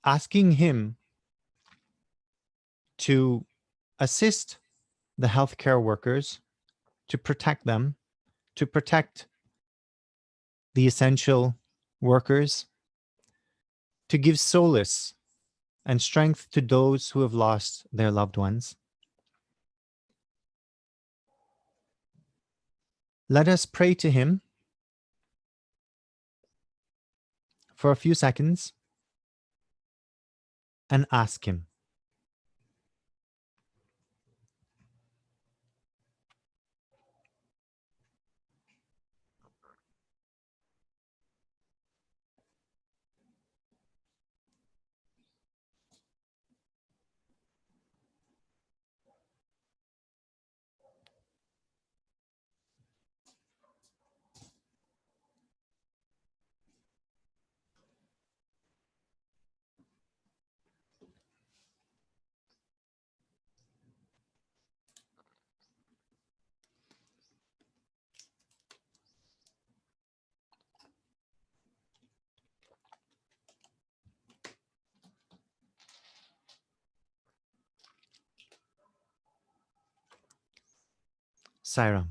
asking him to assist the healthcare workers, to protect them, to protect the essential workers, to give solace and strength to those who have lost their loved ones. Let us pray to him for a few seconds and ask him. Sairam.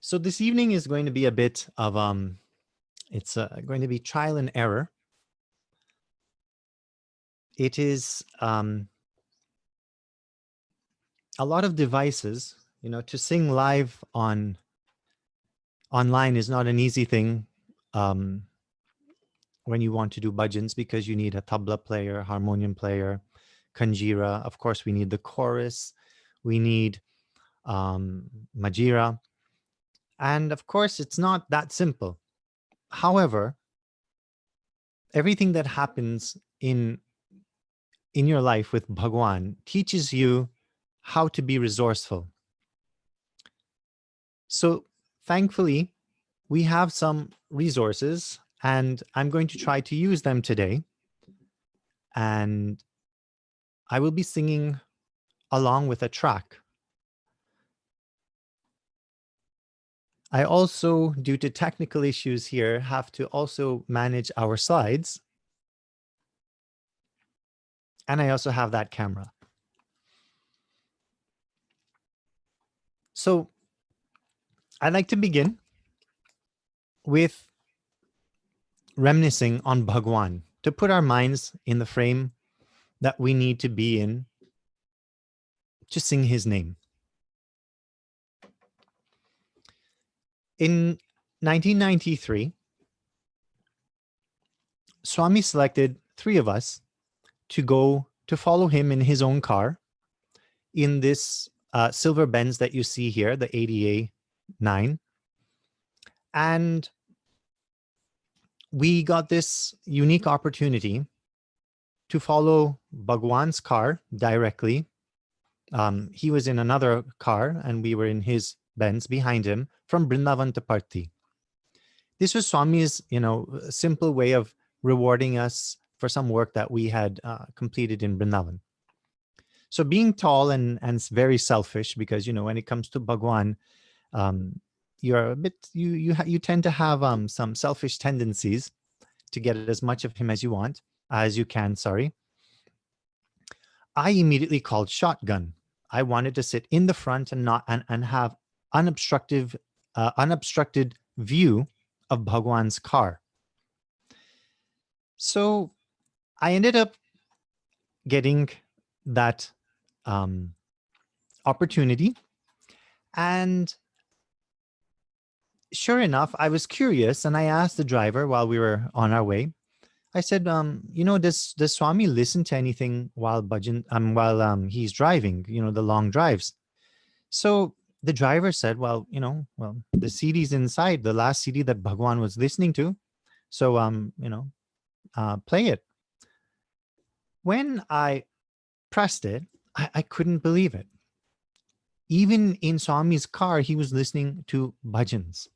So this evening is going to be a bit of it's going to be trial and error. It is a lot of devices. To sing live online is not an easy thing when you want to do bhajans, because you need a tabla player, harmonium player, kanjira. Of course, we need the chorus. We need majira. And of course, it's not that simple. However, everything that happens in your life with Bhagwan teaches you how to be resourceful. So thankfully, we have some resources, and I'm going to try to use them today. And I will be singing along with a track. I also, due to technical issues here, have to also manage our slides. And I also have that camera. So I'd like to begin with reminiscing on Bhagwan, to put our minds in the frame that we need to be in to sing his name. In 1993, Swami selected 3 of us to go to follow him in his own car in this silver Benz that you see here, the ADA 9. And we got this unique opportunity to follow Bhagwan's car directly. He was in another car and we were in his Benz behind him from Vrindavan to Parthi. This was Swami's, simple way of rewarding us for some work that we had completed in Vrindavan. So being tall and very selfish, because, when it comes to Bhagwan, you're a bit, you tend to have some selfish tendencies to get as much of him as you can, sorry. I immediately called shotgun. I wanted to sit in the front and have unobstructed view of Bhagwan's car. So I ended up getting that opportunity, and sure enough, I was curious, and I asked the driver while we were on our way. I said, does Swami listen to anything while he's driving, the long drives? So the driver said, well, the CD's inside, the last CD that Bhagwan was listening to. So, play it. When I pressed it, I couldn't believe it. Even in Swami's car, he was listening to bhajans.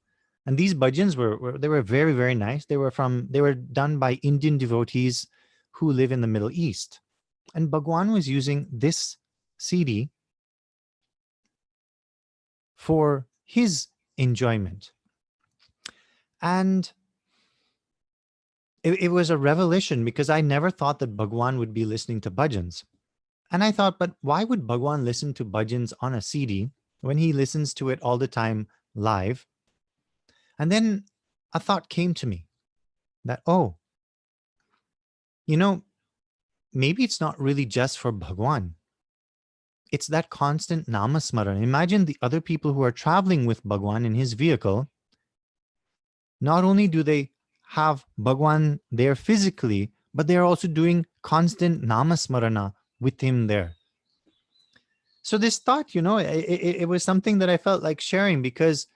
And these bhajans were very, very nice. They were done by Indian devotees who live in the Middle East. And Bhagwan was using this CD for his enjoyment. And it was a revelation, because I never thought that Bhagwan would be listening to bhajans. And I thought, but why would Bhagwan listen to bhajans on a CD when he listens to it all the time live? And then a thought came to me that, oh, maybe it's not really just for Bhagwan. It's that constant namasmaran. Imagine the other people who are traveling with Bhagwan in his vehicle. Not only do they have Bhagwan there physically, but they're also doing constant namasmarana with him there. So this thought, it was something that I felt like sharing, because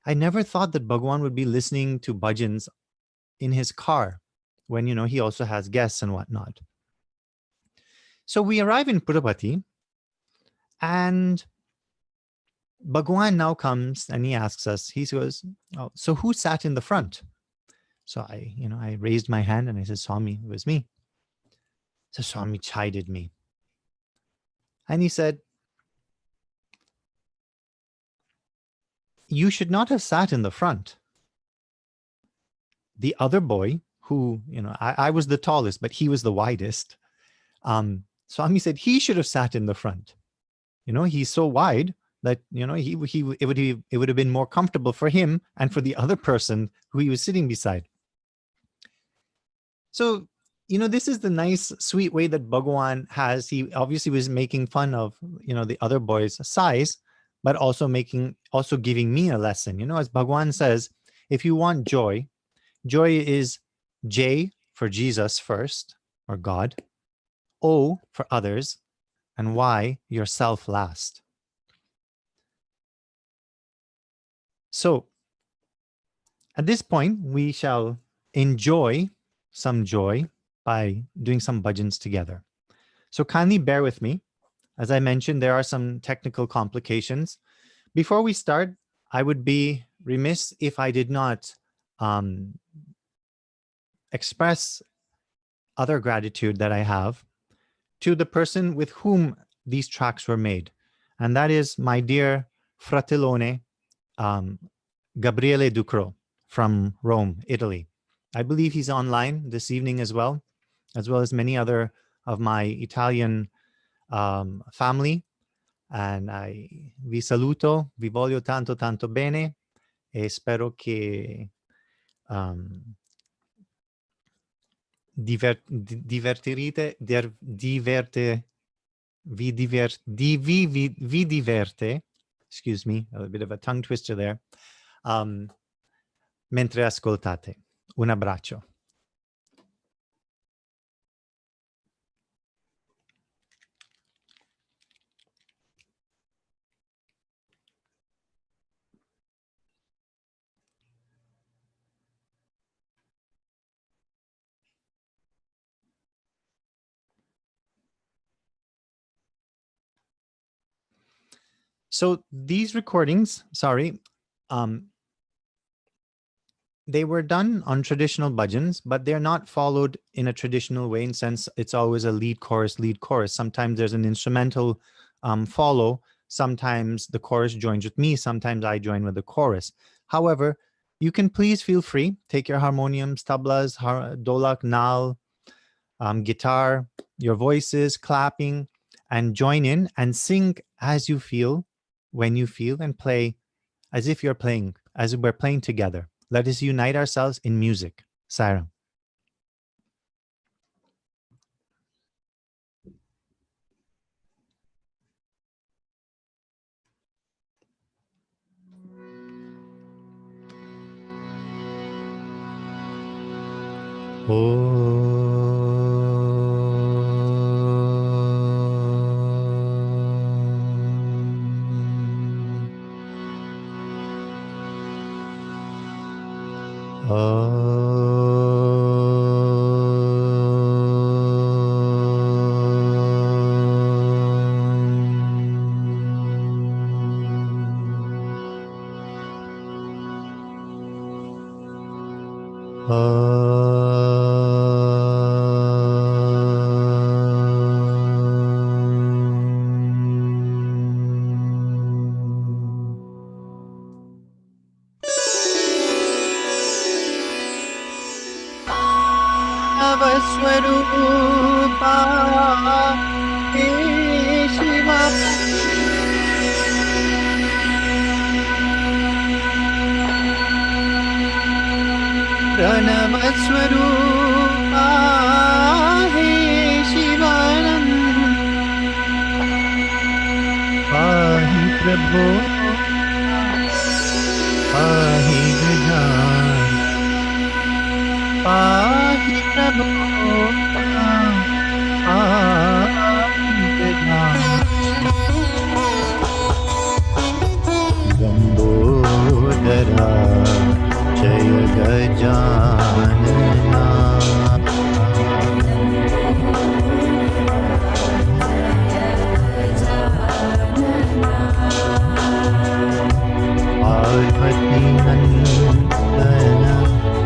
I never thought that Bhagwan would be listening to bhajans in his car when, he also has guests and whatnot. So we arrive in Purapati, and Bhagwan now comes and he asks us, he goes, oh, so who sat in the front? So I raised my hand and I said, Swami, it was me. So Swami chided me. And he said, you should not have sat in the front. The other boy, who, I was the tallest, but he was the widest. Swami said he should have sat in the front. He's so wide that, it would have been more comfortable for him and for the other person who he was sitting beside. So, this is the nice, sweet way that Bhagwan has. He obviously was making fun of, the other boy's size, but also giving me a lesson. As Bhagwan says, if you want joy, joy is J for Jesus first, or God, O for others, and Y, yourself last. So at this point, we shall enjoy some joy by doing some bhajans together. So kindly bear with me. As I mentioned, there are some technical complications. Before we start, I would be remiss if I did not express other gratitude that I have to the person with whom these tracks were made. And that is my dear fratellone, Gabriele Ducro from Rome, Italy. I believe he's online this evening as well as many other of my Italian family. And vi saluto, vi voglio tanto tanto bene, e spero che vi diverte, excuse me, a bit of a tongue twister there, mentre ascoltate. Un abbraccio. So these recordings, they were done on traditional bhajans, but they're not followed in a traditional way, in sense it's always a lead chorus. Sometimes there's an instrumental follow. Sometimes the chorus joins with me. Sometimes I join with the chorus. However, you can please feel free, take your harmoniums, tablas, dolak, nal, guitar, your voices, clapping, and join in and sing as you feel, when you feel, and play as if we're playing together. Let us unite ourselves in music. Sarah. Pranavaswarupa He Shiva Pranavaswarupa He Shivananda Pahi Prabhu Pahi Gajanana Pahi Prabhu Pahi Gajanana Lambodhara Jaya Gajanana Parvati Nandana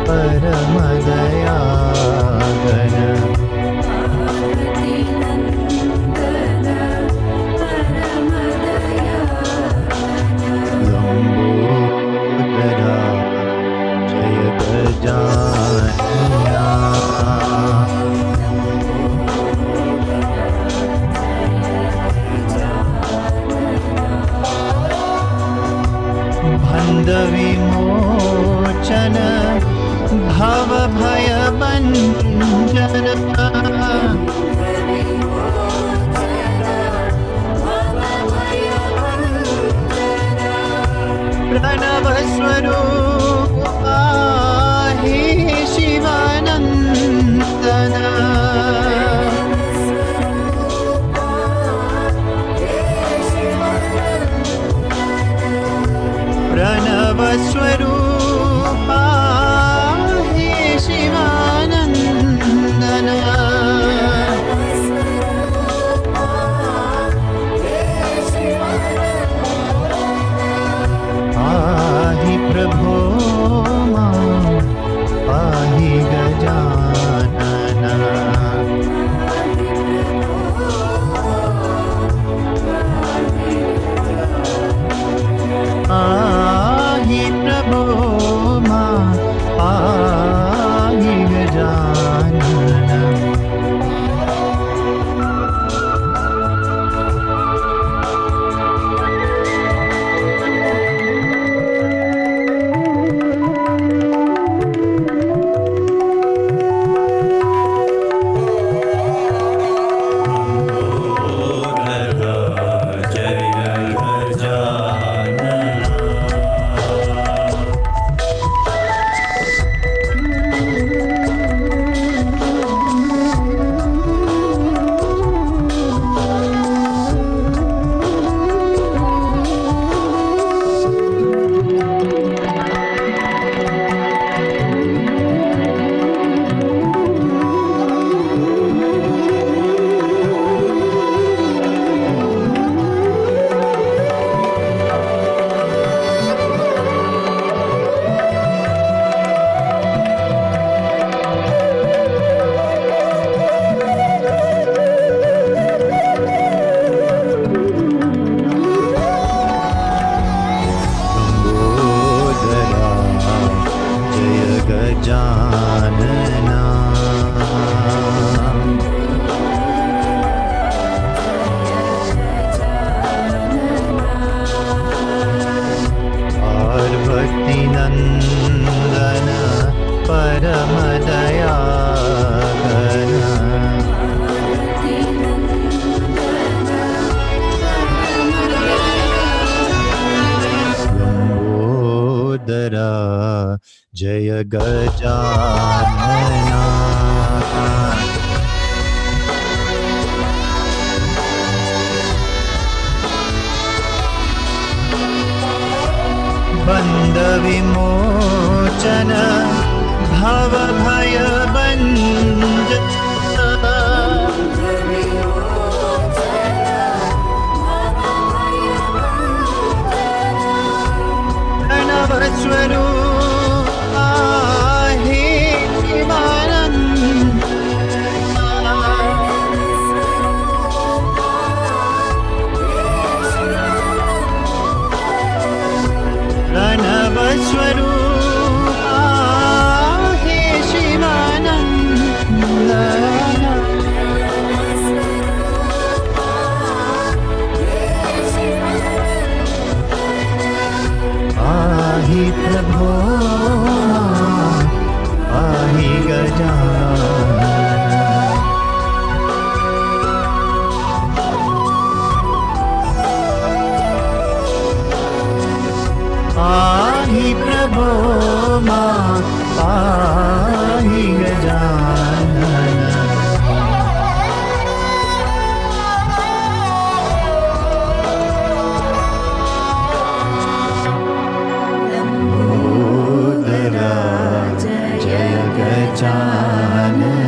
Paramadayagana Lambodhara Jaya Gajanana Bandhavimochana Bhavabhayabanjana Pranavaswarupa He Shivanandana Pranavaswarupa He Shivanandana Pahi Prabhu Ma Pahi Gajanana Pahi Prabhu Ma Pahi Gajanana Jaya Gajanana Bandhavimochana Bhavabhayabanjana Pranavaswarupa He Shivanandana Pranavaswarupa He Shivanandana pahi Gajanana. Lambodhara Jaya Gajanana.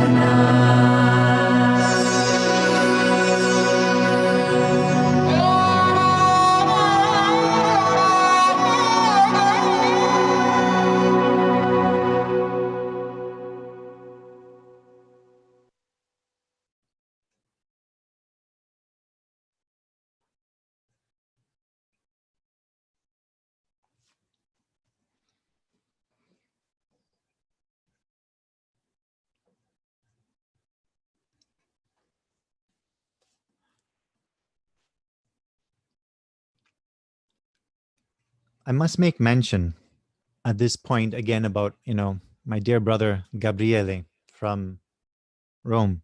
I must make mention at this point again about, my dear brother Gabriele from Rome.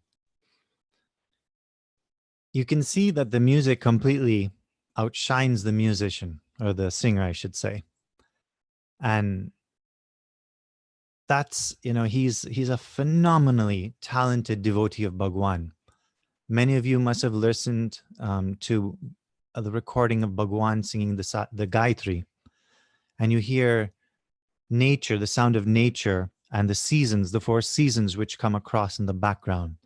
You can see that the music completely outshines the musician, or the singer, I should say. And that's, he's a phenomenally talented devotee of Bhagwan. Many of you must have listened to the recording of Bhagwan singing the Gayatri, and you hear nature, the sound of nature, and the seasons, the 4 seasons which come across in the background.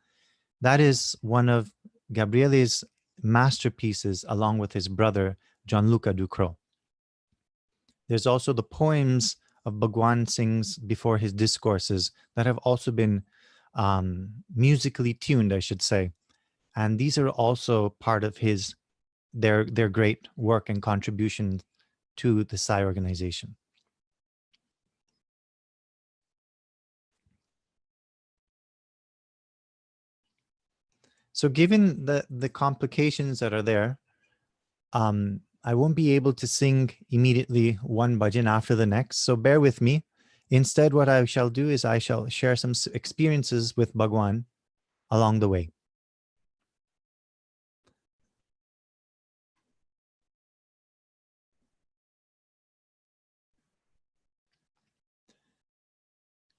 That is one of Gabriele's masterpieces, along with his brother, Gianluca Ducrot. There's also the poems of Bhagwan sings before his discourses that have also been musically tuned, I should say. And these are also part of their great work and contribution to the Sai organization. So given the complications that are there, I won't be able to sing immediately one bhajan after the next, so bear with me. Instead, what I shall do is I shall share some experiences with Bhagwan along the way.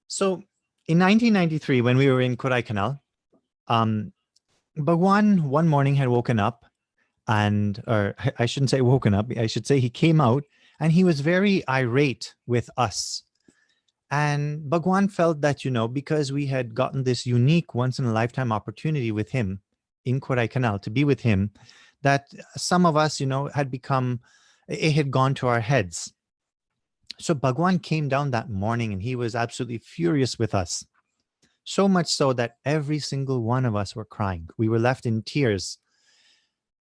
So in 1993, when we were in Kodaikanal, Bhagwan one morning had woken up, or I shouldn't say woken up, I should say he came out, and he was very irate with us. And Bhagwan felt that, because we had gotten this unique once-in-a-lifetime opportunity with him in Kodaikanal to be with him, that some of us, it had gone to our heads. So Bhagwan came down that morning and he was absolutely furious with us. So much so that every single one of us were crying. We were left in tears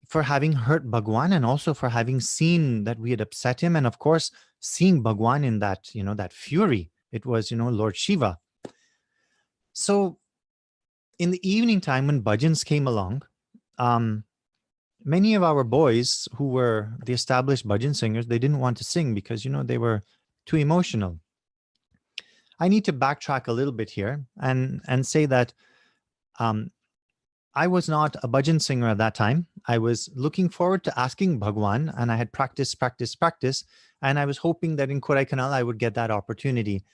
for having hurt Bhagwan, and also for having seen that we had upset him. And of course, seeing Bhagwan in that, that fury. It was, Lord Shiva. So in the evening time when bhajans came along, many of our boys who were the established bhajan singers, they didn't want to sing because, they were too emotional. I need to backtrack a little bit here and say that I was not a bhajan singer at that time. I was looking forward to asking Bhagwan, and I had practiced, and I was hoping that in Kodaikanal I would get that opportunity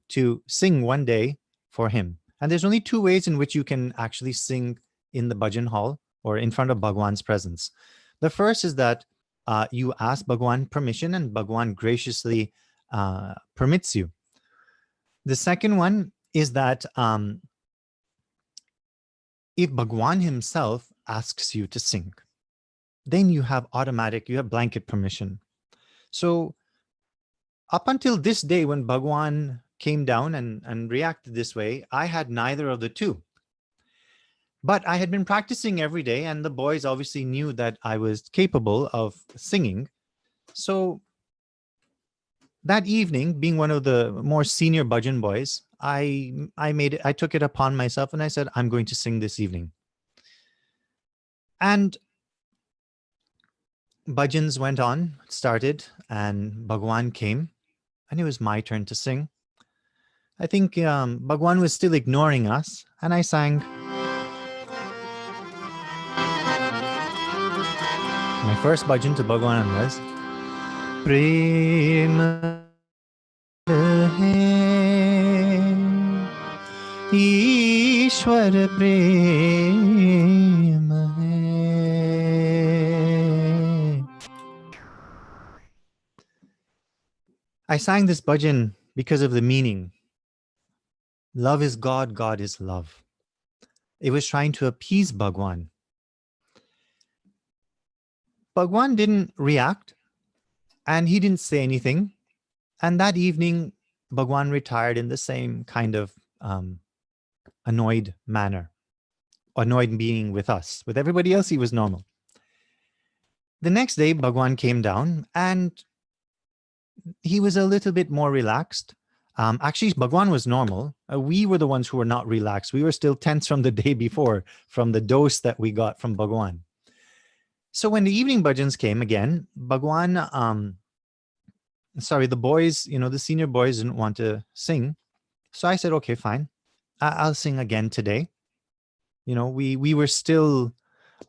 to sing one day for him. And there's only 2 ways in which you can actually sing in the bhajan hall or in front of Bhagwan's presence. The first is that you ask Bhagwan permission, and Bhagwan graciously permits you. The second one is that if Bhagwan himself asks you to sing, then you have blanket permission. So up until this day, when Bhagwan came down and reacted this way, I had neither of the 2. But I had been practicing every day, and the boys obviously knew that I was capable of singing. So that evening, being one of the more senior bhajan boys, I took it upon myself and I said, I'm going to sing this evening. And bhajans went on, started, and Bhagwan came, and it was my turn to sing. I think Bhagwan was still ignoring us, and I sang. My first bhajan to Bhagwan was Prem Rahe ईश्वर प्रेम है. I sang this bhajan because of the meaning. Love is God, God is love. It was trying to appease Bhagwan. Bhagwan didn't react and he didn't say anything. And that evening, Bhagwan retired in the same kind of annoyed manner. Annoyed being with us. With everybody else, he was normal. The next day, Bhagwan came down and he was a little bit more relaxed. Actually, Bhagwan was normal. We were the ones who were not relaxed. We were still tense from the day before, from the dose that we got from Bhagwan. So when the evening bhajans came again, Bhagwan, the boys, the senior boys didn't want to sing. So I said, okay, fine. I'll sing again today. We were still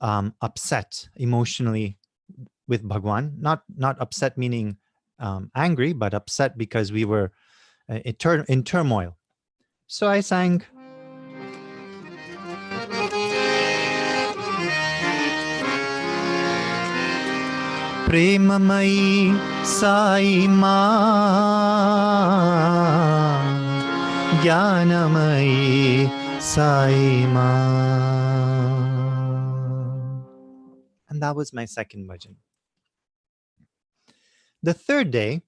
upset emotionally with Bhagwan. Not upset meaning angry, but upset because we were in turmoil. So I sang, Premamayi Sai Ma, Jnanamayi Sai Ma. And that was my second bhajan. The third day,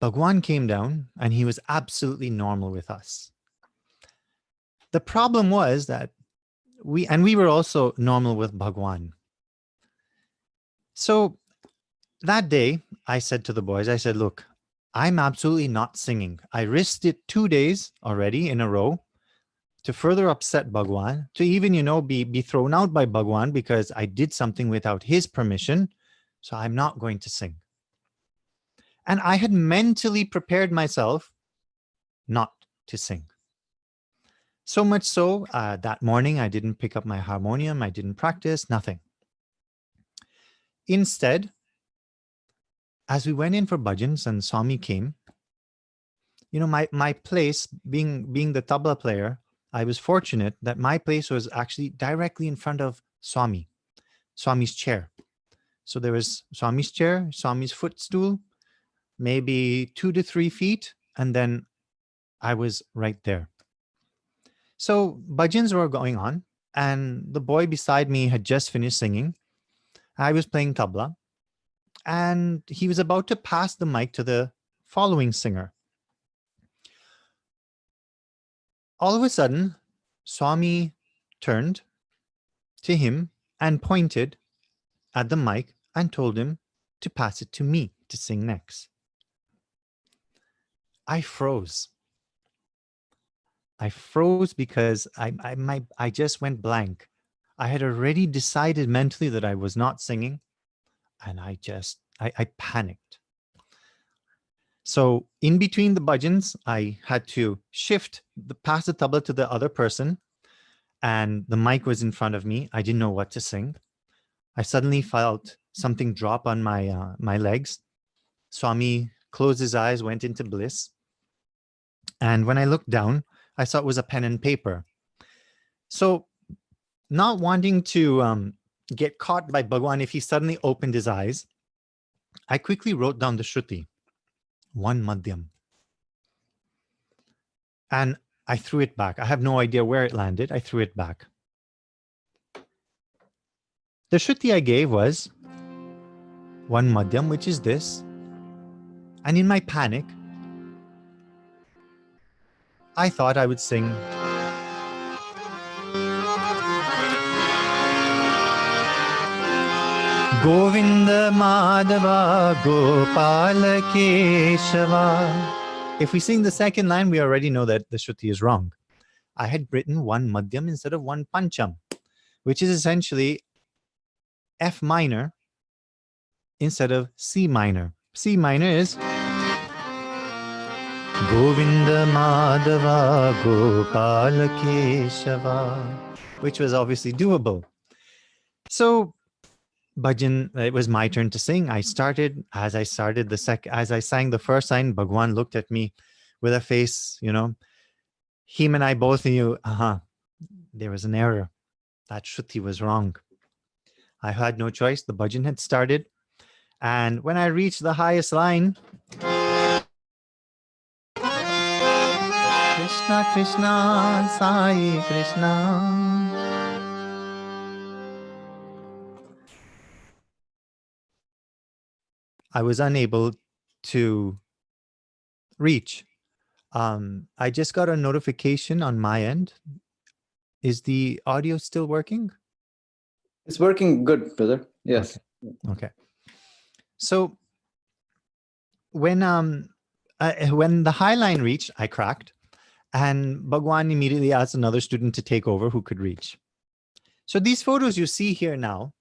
Bhagwan came down and he was absolutely normal with us. The problem was that we were also normal with Bhagwan. So that day, I said to the boys, I said, look, I'm absolutely not singing. I risked it 2 days already in a row to further upset Bhagwan, to even, be thrown out by Bhagwan because I did something without his permission. So I'm not going to sing. And I had mentally prepared myself not to sing. So much so, that morning, I didn't pick up my harmonium. I didn't practice, nothing. Instead, as we went in for bhajans and Swami came, my place, being the tabla player, I was fortunate that my place was actually directly in front of Swami's chair. So there was Swami's chair, Swami's footstool, maybe 2 to 3 feet, and then I was right there. So bhajans were going on, and the boy beside me had just finished singing. I was playing tabla, and he was about to pass the mic to the following singer. All of a sudden, Swami turned to him and pointed at the mic and told him to pass it to me to sing next. I froze. I froze because I just went blank. I had already decided mentally that I was not singing, and I panicked. So in between the bhajans, I had to pass the tabla to the other person, and the mic was in front of me. I didn't know what to sing. I suddenly felt something drop on my legs. Swami closed his eyes, went into bliss. And when I looked down, I saw it was a pen and paper. So not wanting to get caught by Bhagwan if he suddenly opened his eyes, I quickly wrote down the Shruti, 1 Madhyam. And I threw it back. I have no idea where it landed. I threw it back. The Shruti I gave was 1 Madhyam, which is this. And in my panic, I thought I would sing Govinda Madhava Gopala Keshava. If we sing the second line, we already know that the Shruti is wrong. I had written 1 Madhyam instead of 1 Pancham, which is essentially F minor instead of C minor. C minor is Govinda Madhava Gopala Keshava, which was obviously doable. So bhajan, it was my turn to sing. As I sang the first line, Bhagwan looked at me with a face, Him and I both knew, there was an error. That Shruti was wrong. I had no choice. The bhajan had started. And when I reached the highest line, Krishna, Krishna, Sai Krishna, I was unable to reach. I just got a notification on my end. Is the audio still working? It's working good, brother. Yes. Okay. So when the high line reached, I cracked, and Bhagwan immediately asked another student to take over who could reach. So these photos you see here now,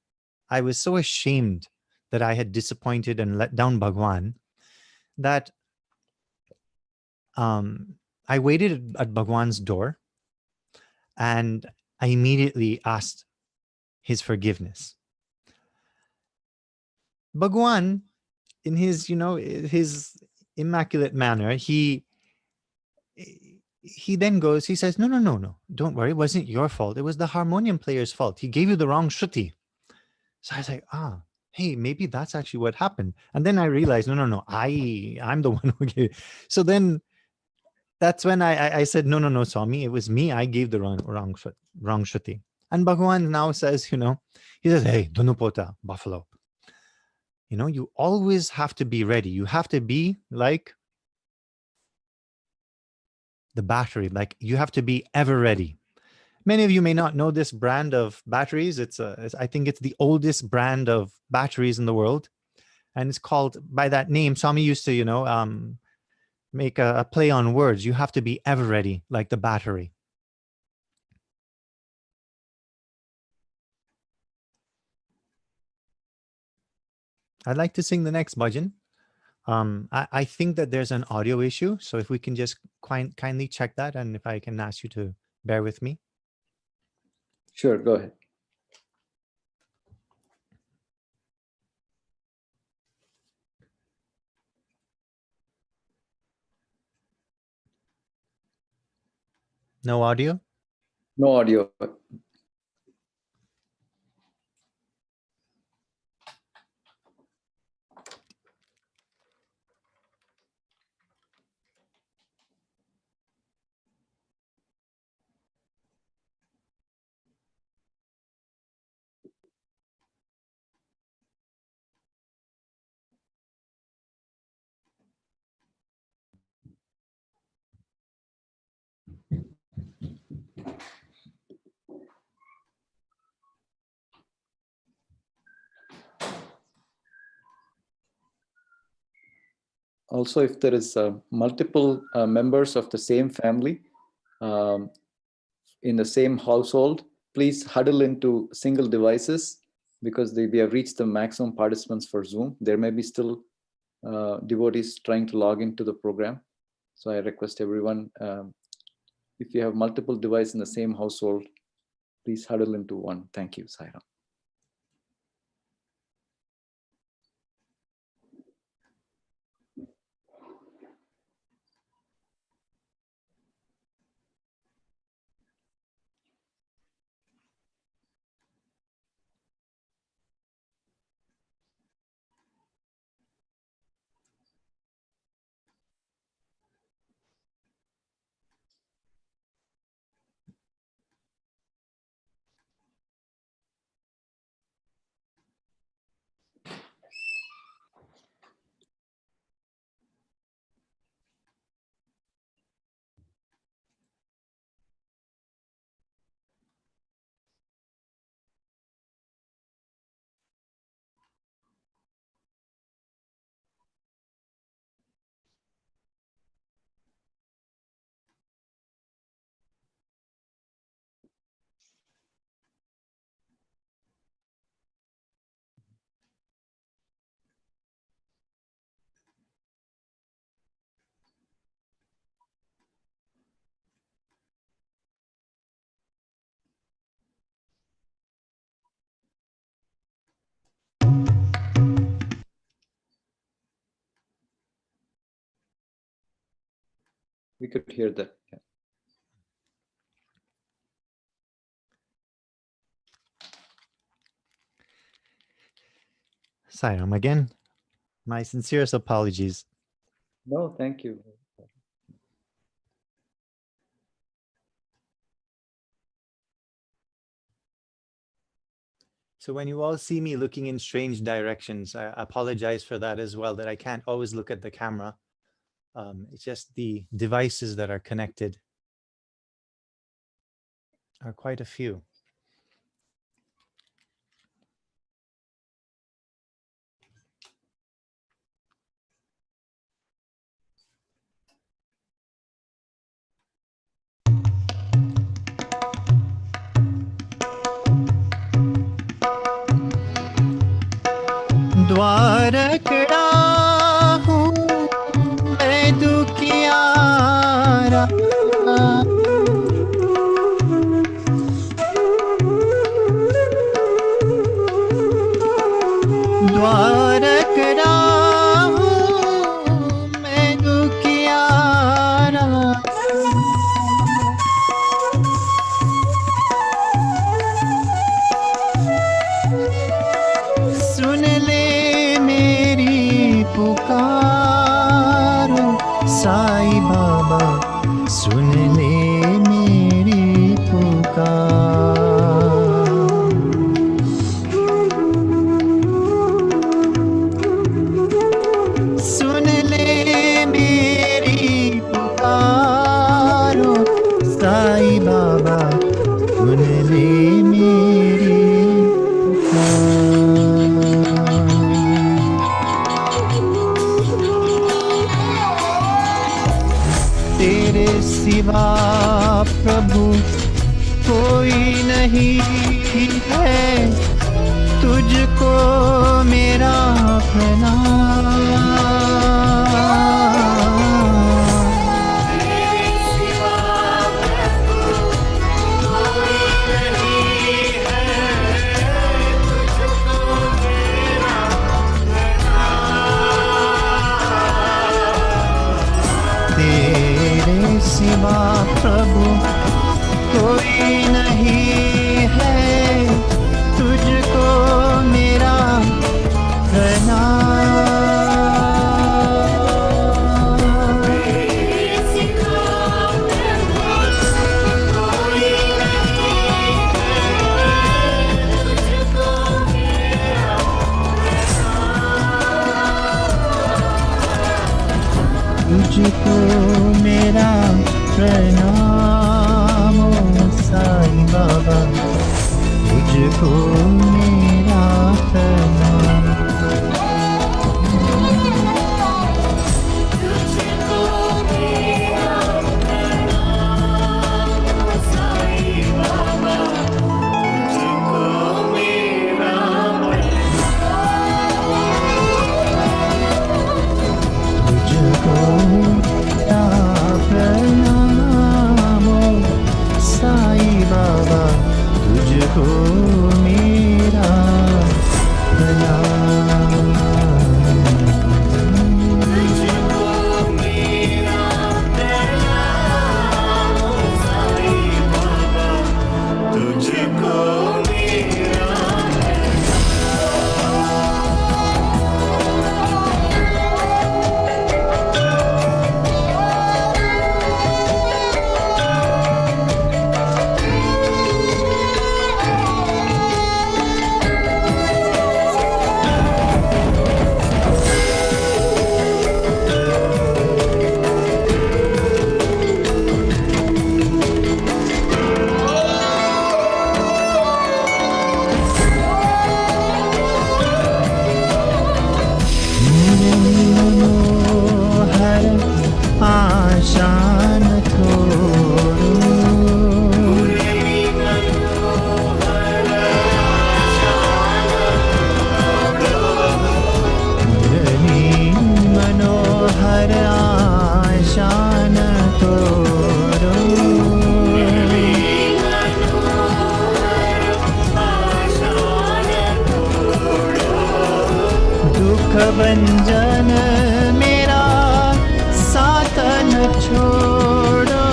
I was so ashamed that I had disappointed and let down Bhagwan that I waited at Bhagwan's door and I immediately asked his forgiveness. Bhagwan, in his, his immaculate manner, he then goes, he says, no, don't worry. It wasn't your fault. It was the harmonium player's fault. He gave you the wrong shruti. So I was like, hey, maybe that's actually what happened. And then I realized, no, I'm the one who gave. So then that's when I said, no, Swami, it was me. I gave the wrong shruti. And Bhagwan now says, he says, hey, Dhunupota, buffalo. You always have to be ready. You have to be like the battery, like you have to be ever ready. Many of you may not know this brand of batteries. I think it's the oldest brand of batteries in the world. And it's called by that name. Swami used to, make a play on words. You have to be ever ready, like the battery. I'd like to sing the next bhajan. I think that there's an audio issue. So if we can just kindly check that, and if I can ask you to bear with me. Sure, go ahead. No audio? No audio. Also, if there is multiple members of the same family in the same household, please huddle into single devices because we have reached the maximum participants for Zoom. There may be still devotees trying to log into the program. So I request everyone, if you have multiple devices in the same household, please huddle into one. Thank you, Sairam. We could hear that. Yeah. Sairam, again, my sincerest apologies. No, thank you. So when you all see me looking in strange directions, I apologize for that as well, that I can't always look at the camera. It's just the devices that are connected are quite a few. द्वारकड़ा हूँ मैं दुखियारा, द्वारकड़ा हूँ मैं दुखियारा, सुन ले पुकारो साईं बाबा, सुन ले मेरी पुकार, सुन ले मेरी पुकारो साईं बाबा, सुन ले मेरी तेरे सिवा प्रभु कोई नहीं है, तुझको मेरा प्रणाम, तेरे सिवा प्रभु कोई नहीं है, तुझको मेरा प्रणाम, तेरे सिवा प्रभु कोई नहीं है, तुझको मेरा प्रणाम, तेरे सिवा प्रभु कोई नहीं है, तुझको मेरा प्रणाम, तुझको मेरा प्रणाम ओ साईं बाबा, तुझको मेरा प्रणाम, तुझको मेरा प्रणाम ओ साईं बाबा, तुझको मेरा प्रणाम, तुझको प्रणाम ओ साईं बाबा, तुझको मेरा प्रणाम, तुझको मेरा प्रणाम ओ साईं बाबा, तुझको मेरा भंजन मेरा साथ न छोड़ो,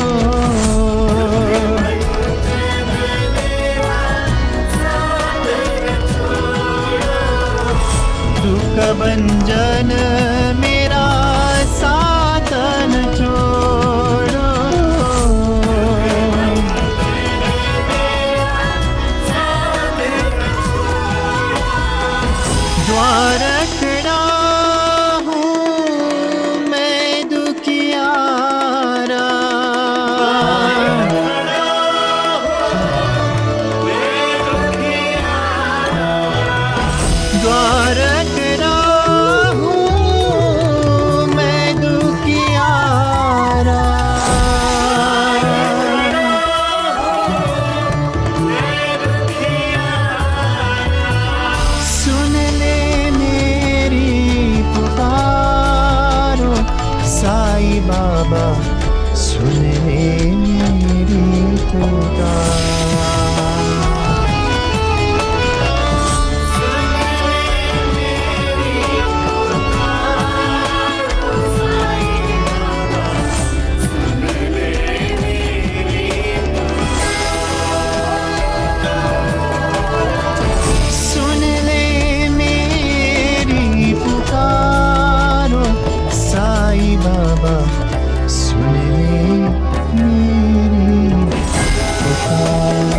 भंजन मेरा साथ न छोड़ो। द्वार खड़ा हूँ मैं दुखियारा, द्वार खड़ा हूँ मैं दुखियारा। सुन ले मेरी पुकारो साईं बाबा, सुन ले मेरी पुकार। सुन ले मेरी पुकारो साईं बाबा, सुन ले मेरी पुकार।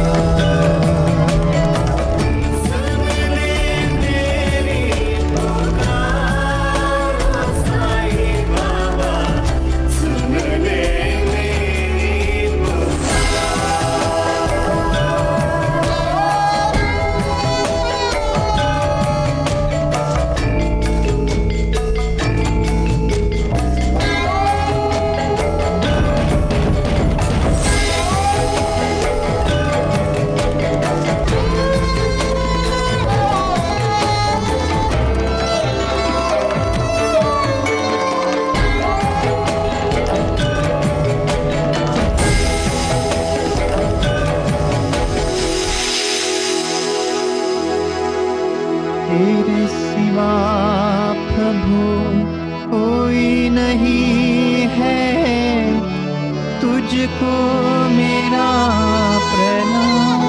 तेरे सिवा प्रभु कोई नहीं है, तुझको मेरा प्रणाम।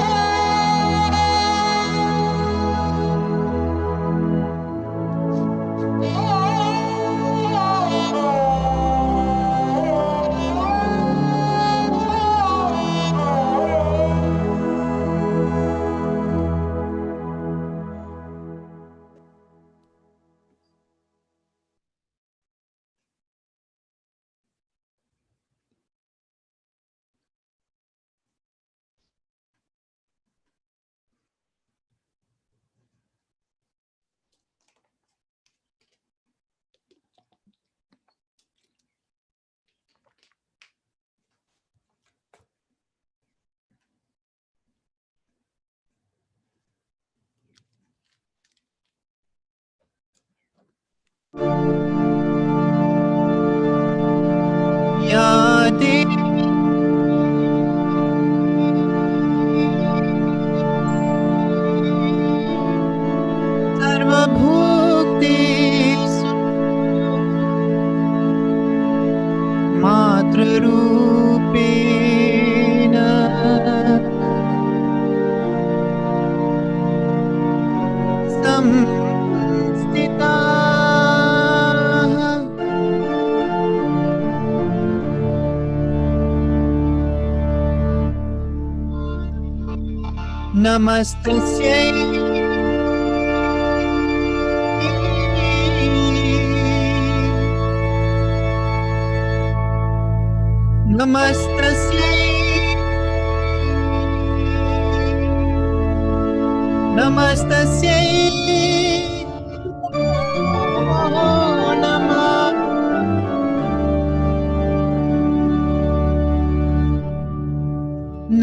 या देवी सर्वभूतेषु मातृरूपेण संस्थिता। नमस्तस्यै नमस्तस्यै नमस्तस्यै नमः।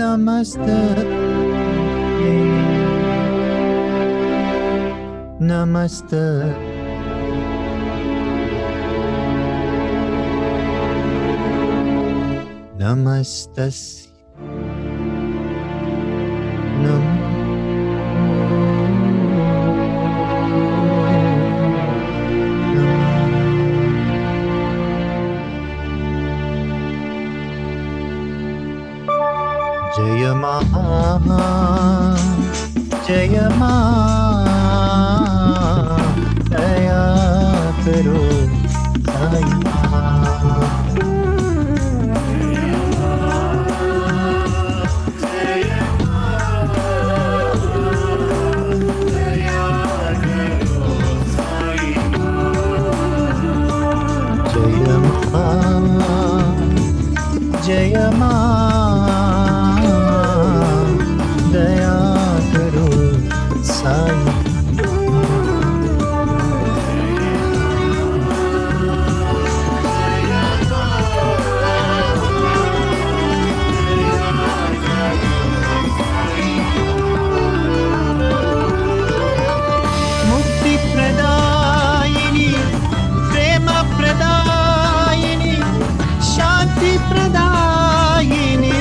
नमस्ते नमस्ते नमस्तस्य जय मा जय मा जया करो साई जय मां दया करो साई मुक्ति प्रदायिनी प्रेम प्रदायिनी शांति प्रदायिनी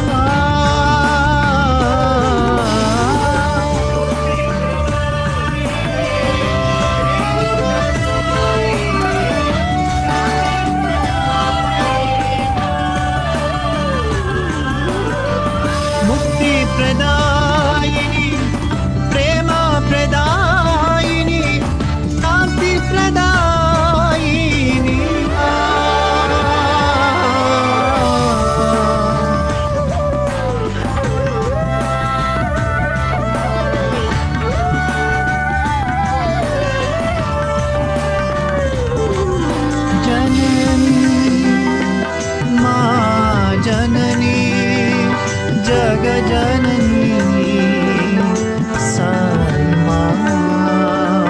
मुक्ति प्रदायिनी प्रेम प्रदायिनी शांति प्रदायिनी जननी जग जननी साई मां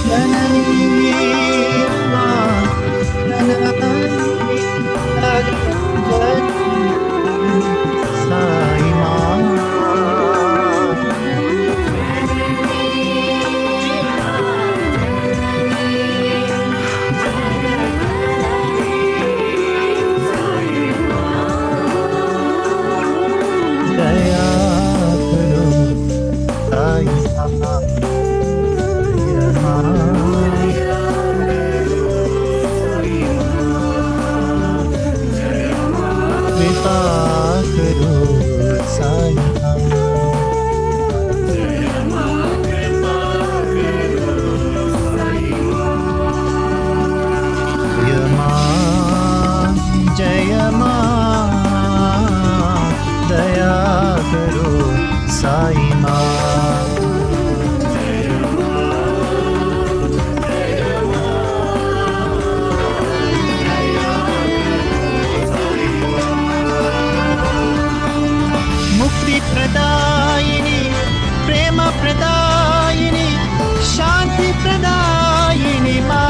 जननी मां जननी जग जननी साई मां दया करो साई मां जय मां कृपा करो साई जय मां दया करो साई मां मुक्ति प्रदायिनी प्रेम प्रदायिनी शांति प्रदायिनी मां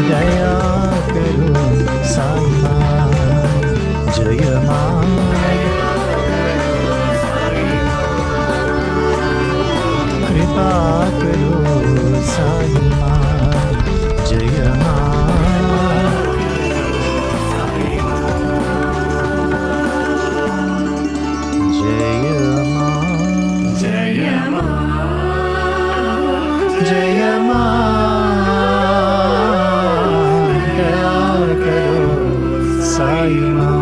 दया करो साई मां जय मां कृपा करो साई मां जय मां जय मां जय मां जय मां साई मां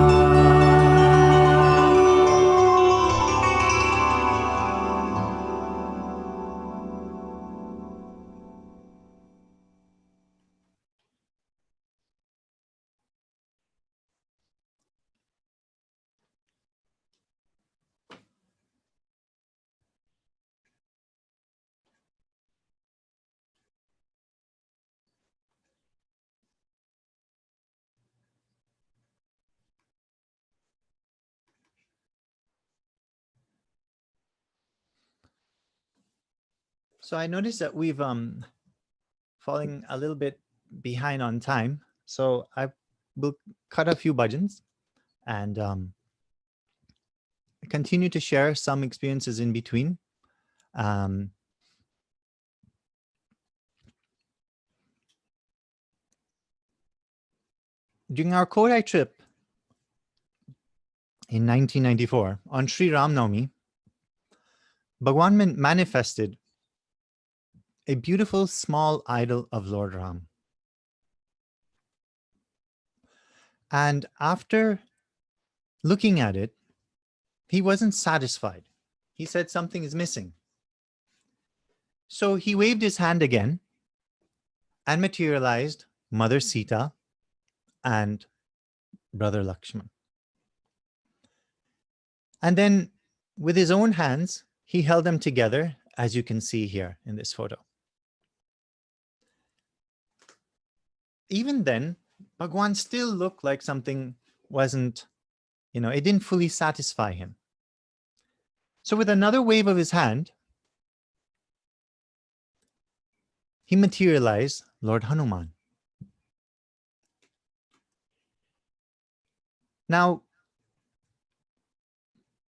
So I noticed that we've falling a little bit behind on time. So I will cut a few bhajans and continue to share some experiences in between. During our Kodai trip in 1994, on Sri Ram Navami, Bhagwan manifested a beautiful small idol of Lord Ram. And after looking at it, he wasn't satisfied. He said something is missing. So he waved his hand again and materialized Mother Sita and Brother Lakshman. And then with his own hands, he held them together, as you can see here in this photo. Even then, Bhagwan still looked like something wasn't, it didn't fully satisfy him. So with another wave of his hand, he materialized Lord Hanuman. Now,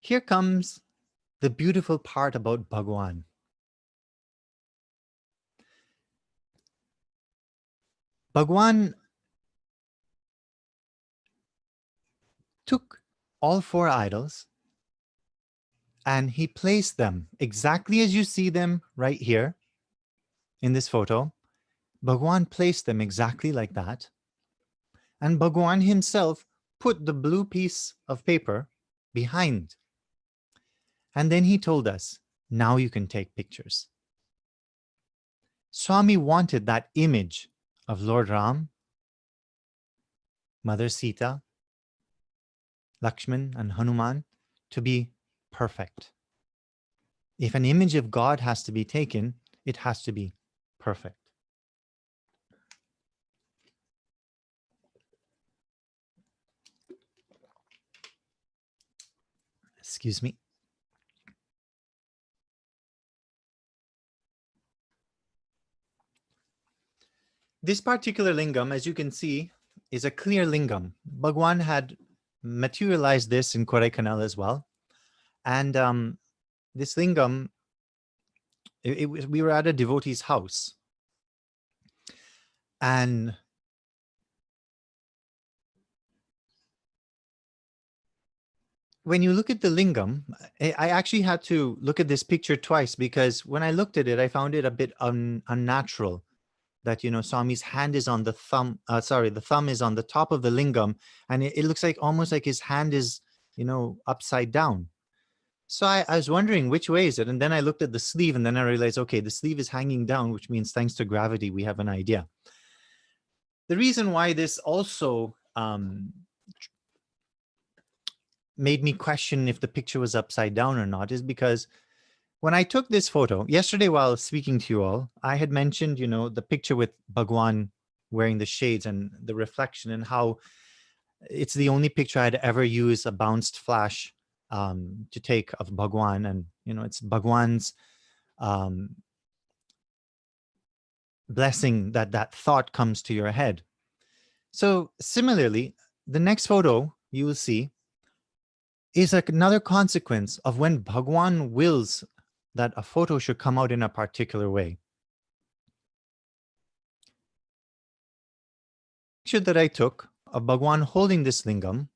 here comes the beautiful part about Bhagwan. Bhagwan took all four idols and he placed them exactly as you see them right here in this photo. Bhagwan placed them exactly like that. And Bhagwan himself put the blue piece of paper behind. And then he told us, now you can take pictures. Swami wanted that image of Lord Ram, Mother Sita, Lakshman, and Hanuman to be perfect. If an image of God has to be taken, it has to be perfect. Excuse me. This particular lingam, as you can see, is a clear lingam. Bhagwan had materialized this in Kodaikanal as well. And this lingam, we were at a devotee's house. And when you look at the lingam, I actually had to look at this picture twice because when I looked at it, I found it a bit unnatural. That, Swami's hand is on the thumb, the thumb is on the top of the lingam, and it looks like almost like his hand is, upside down. So I was wondering which way is it? And then I looked at the sleeve and then I realized, okay, the sleeve is hanging down, which means thanks to gravity, we have an idea. The reason why this also made me question if the picture was upside down or not is because when I took this photo yesterday while speaking to you all, I had mentioned, the picture with Bhagwan wearing the shades and the reflection and how it's the only picture I'd ever use a bounced flash to take of Bhagwan. And, it's Bhagwan's blessing that thought comes to your head. So similarly, the next photo you will see is another consequence of when Bhagwan wills that a photo should come out in a particular way. The picture that I took of Bhagwan holding this lingam,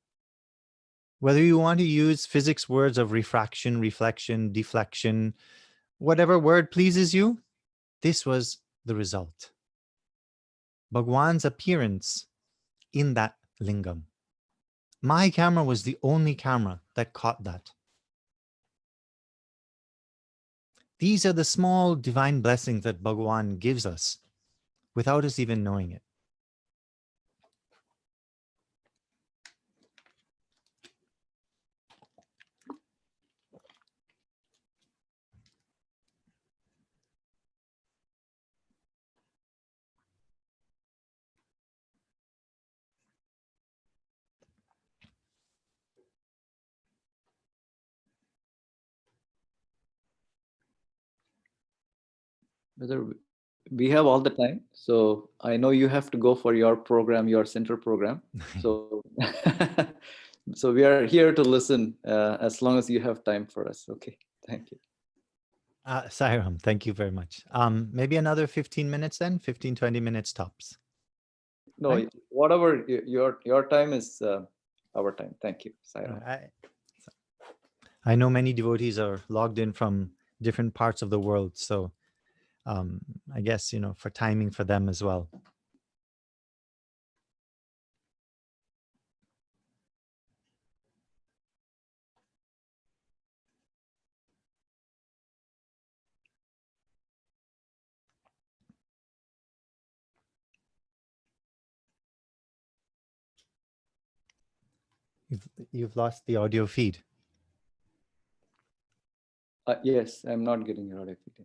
whether you want to use physics words of refraction, reflection, deflection, whatever word pleases you, this was the result. Bhagwan's appearance in that lingam. My camera was the only camera that caught that. These are the small divine blessings that Bhagwan gives us without us even knowing it. Whether we have all the time, so I know you have to go for your program, your center program. So, so we are here to listen as long as you have time for us. Okay, thank you. Sairam, thank you very much. Maybe another 15 minutes then, 15, 20 minutes tops. No, Right? whatever your time is our time. Thank you, Sairam. I know many devotees are logged in from different parts of the world, so I guess, for timing for them as well. You've lost the audio feed. Yes, I'm not getting your audio feed.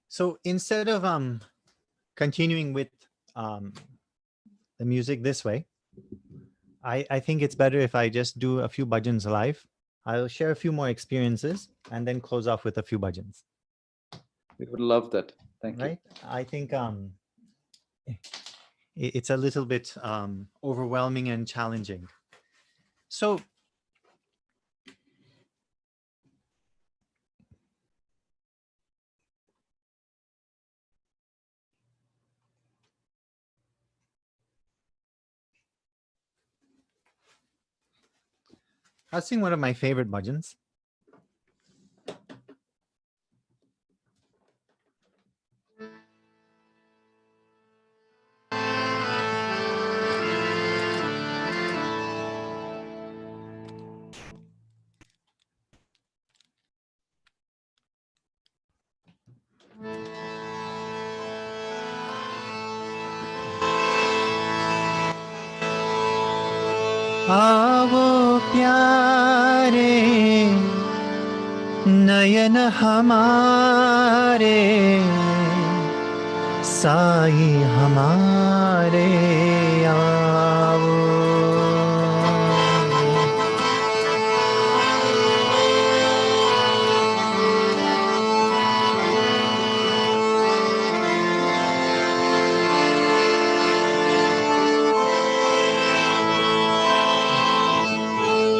So instead of continuing with the music this way, I think it's better if I just do a few bhajans live. I'll share a few more experiences and then close off with a few bhajans. We would love that. Thank you. Right? I think it's a little bit overwhelming and challenging. So I'll sing one of my favorite bhajans. आवो प्यारे नयन हमारे साई हमारे आओ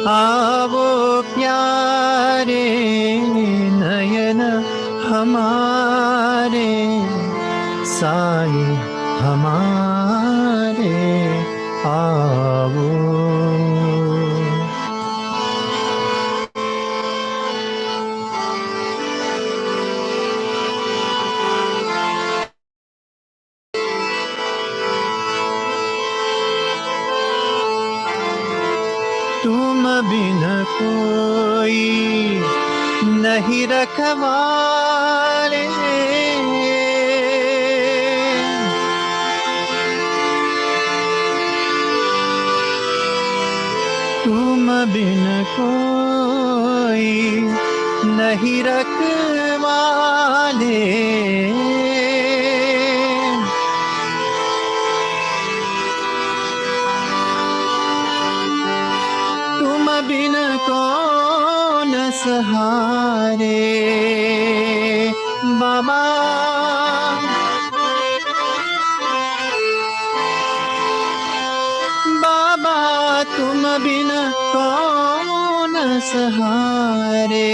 आवो प्यारे नयन हमारे साई हमारे आओ तुम बिन कोई नहीं रखवारे तुम बिन कोई नहीं रखवाले बिन कौन सहारे बाबा बाबा तुम बिन कौन सहारे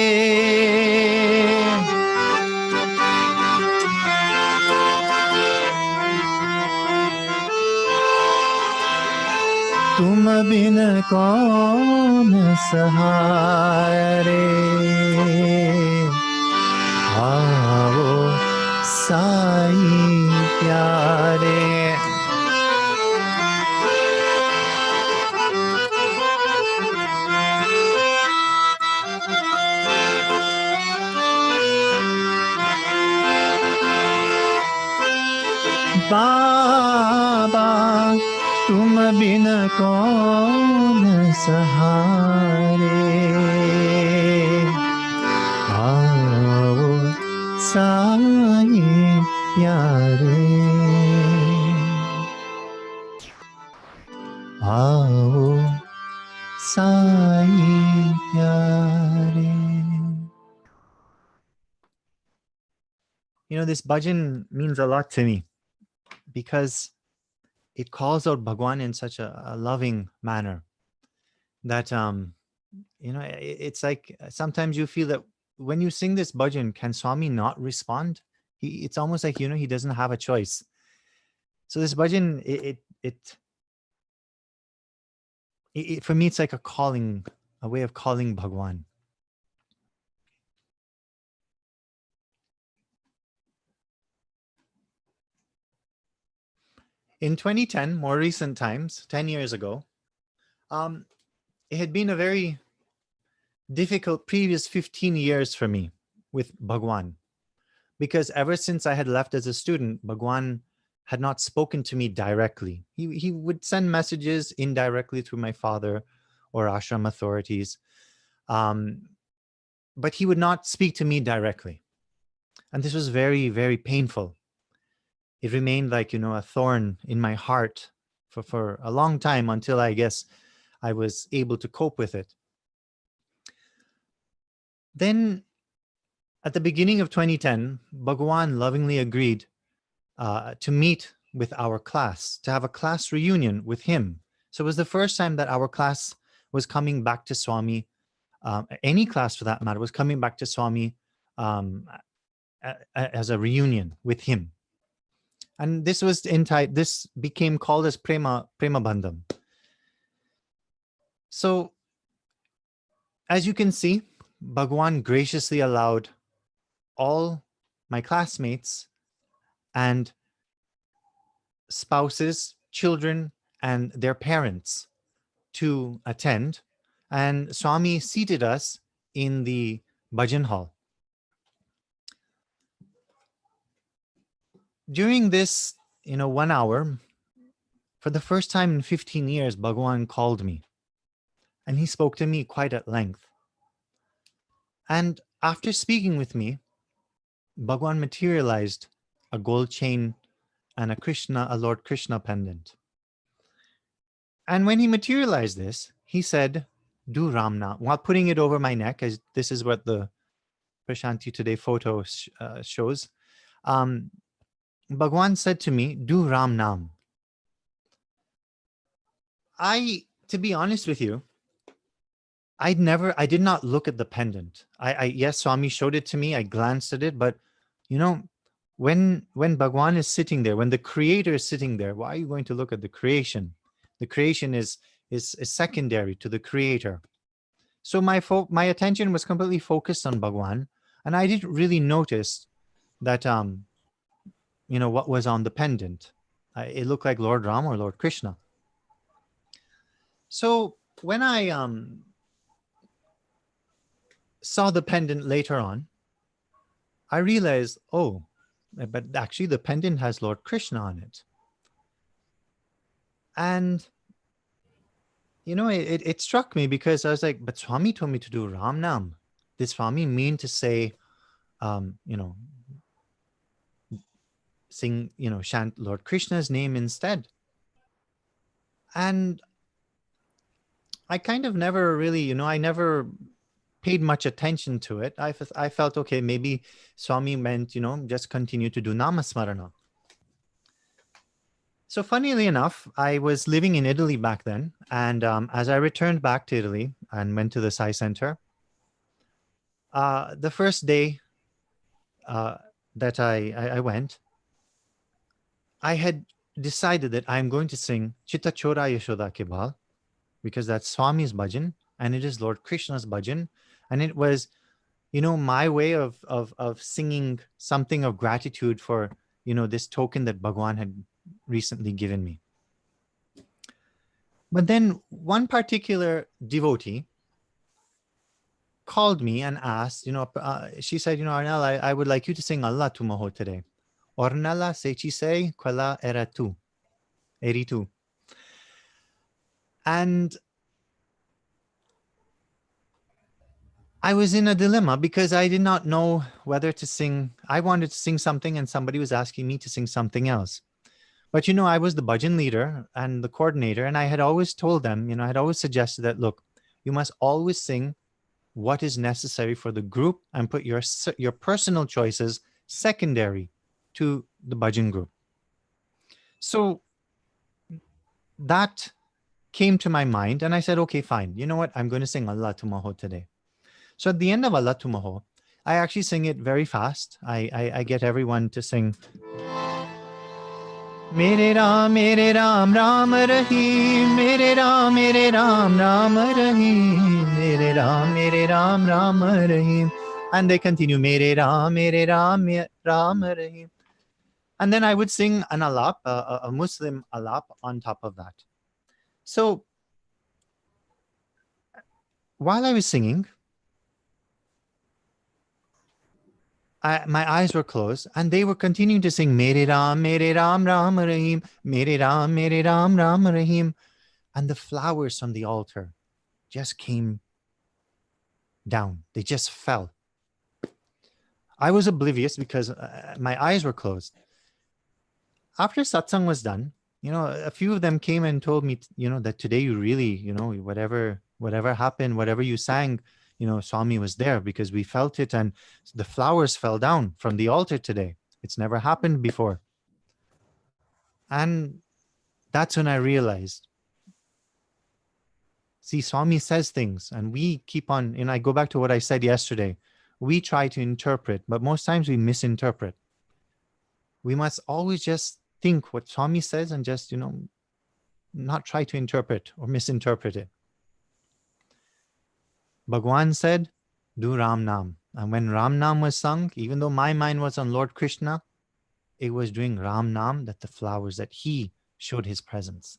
तुम बिन कौन सहारे आओ Sai Pyare. Baba, tum bin kaun sahare. Aao Sai Pyare. Aao Sai Pyare. You know, this bhajan means a lot to me because it calls out Bhagwan in such a loving manner that, it's like sometimes you feel that when you sing this bhajan, can Swami not respond? It's almost like, he doesn't have a choice. So this bhajan, for me, it's like a way of calling Bhagwan. In 2010, more recent times, 10 years ago, it had been a very difficult previous 15 years for me with Bhagwan, because ever since I had left as a student, Bhagwan had not spoken to me directly. He would send messages indirectly through my father or ashram authorities, but he would not speak to me directly. And this was very, very painful. It remained like, a thorn in my heart for a long time, until I guess I was able to cope with it. Then at the beginning of 2010, Bhagwan lovingly agreed to meet with our class, to have a class reunion with him. So it was the first time that our class was coming back to Swami, any class for that matter, was coming back to Swami as a reunion with him. And this was this became called as Prema Bandham. So as you can see, Bhagwan graciously allowed all my classmates and spouses, children, and their parents to attend. And Swami seated us in the bhajan hall. During this, 1 hour, for the first time in 15 years, Bhagwan called me. And he spoke to me quite at length. And after speaking with me, Bhagwan materialized a gold chain and a Lord Krishna pendant. And when he materialized this, he said, do Ram Nam, while putting it over my neck, as this is what the Prashanti Today photo shows. Bhagwan said to me, do Ram Nam. To be honest with you, I did not look at the pendant. Yes, Swami showed it to me. I glanced at it, but when Bhagwan is sitting there, when the creator is sitting there, why are you going to look at the creation? The creation is secondary to the creator. So my attention was completely focused on Bhagwan, and I didn't really notice that what was on the pendant. It looked like Lord Rama or Lord Krishna. So when I saw the pendant later on, I realized, oh, but actually the pendant has Lord Krishna on it. And it struck me, because I was like, but Swami told me to do Ram Nam. Did Swami mean to say, sing, chant Lord Krishna's name instead? And I kind of never really, I never paid much attention to it. I felt, okay, maybe Swami meant, just continue to do Namasmarana. So funnily enough, I was living in Italy back then. And as I returned back to Italy and went to the Sai Center, the first day that I went, I had decided that I'm going to sing Chitta Chora Yashoda Ke Bal, because that's Swami's bhajan and it is Lord Krishna's bhajan. And it was my way of singing something of gratitude for, this token that Bhagwan had recently given me. But then one particular devotee called me and asked, she said, Arnel, I would like you to sing Allah Tumaho today. Ornella se ci sei, quella era tu. Eri tu. And I was in a dilemma because I did not know whether to sing. I wanted to sing something and somebody was asking me to sing something else. But, I was the bhajan leader and the coordinator, and I had always told them, I had always suggested that, look, you must always sing what is necessary for the group and put your personal choices secondary to the bhajan group. So that came to my mind and I said, okay, fine. You know what? I'm going to sing Allah Tumaho today. So at the end of Allah Tumaho, I actually sing it very fast. I get everyone to sing. Mere Ram, Ram Rahim, Mere Ram, Ram Rahim, Mere Ram, Ram Rahim. And they continue, Mere Ram, Ram Rahim. And then I would sing an alap, a Muslim alap on top of that. So while I was singing, my eyes were closed and they were continuing to sing Mere Ram, Ram Rahim, Mere Ram, Ram Rahim. And the flowers from the altar just came down. They just fell. I was oblivious because my eyes were closed. After satsang was done, a few of them came and told me, that today you really, whatever happened, whatever you sang, Swami was there because we felt it and the flowers fell down from the altar today. It's never happened before. And that's when I realized, see, Swami says things and we keep on, I go back to what I said yesterday. We try to interpret, but most times we misinterpret. We must always just think what Swami says and just, not try to interpret or misinterpret it. Bhagwan said, do Ram Nam. And when Ram Nam was sung, even though my mind was on Lord Krishna, it was doing Ram Nam, that the flowers, that he showed his presence.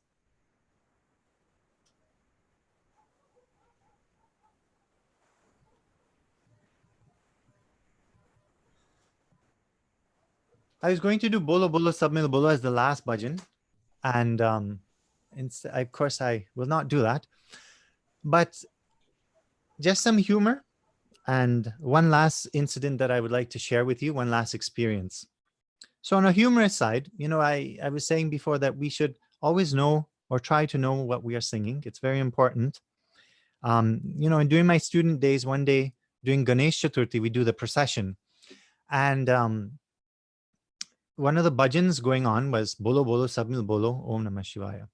I was going to do Bolo Bolo Sabmil Bolo as the last bhajan. And of course, I will not do that. But just some humor and one last incident that I would like to share with you, one last experience. So on a humorous side, I was saying before that we should always know or try to know what we are singing. It's very important. And during my student days, one day during Ganesh Chaturthi, we do the procession. And one of the bhajans going on was Bolo Bolo Sabmil Bolo Om Namah Shivaya.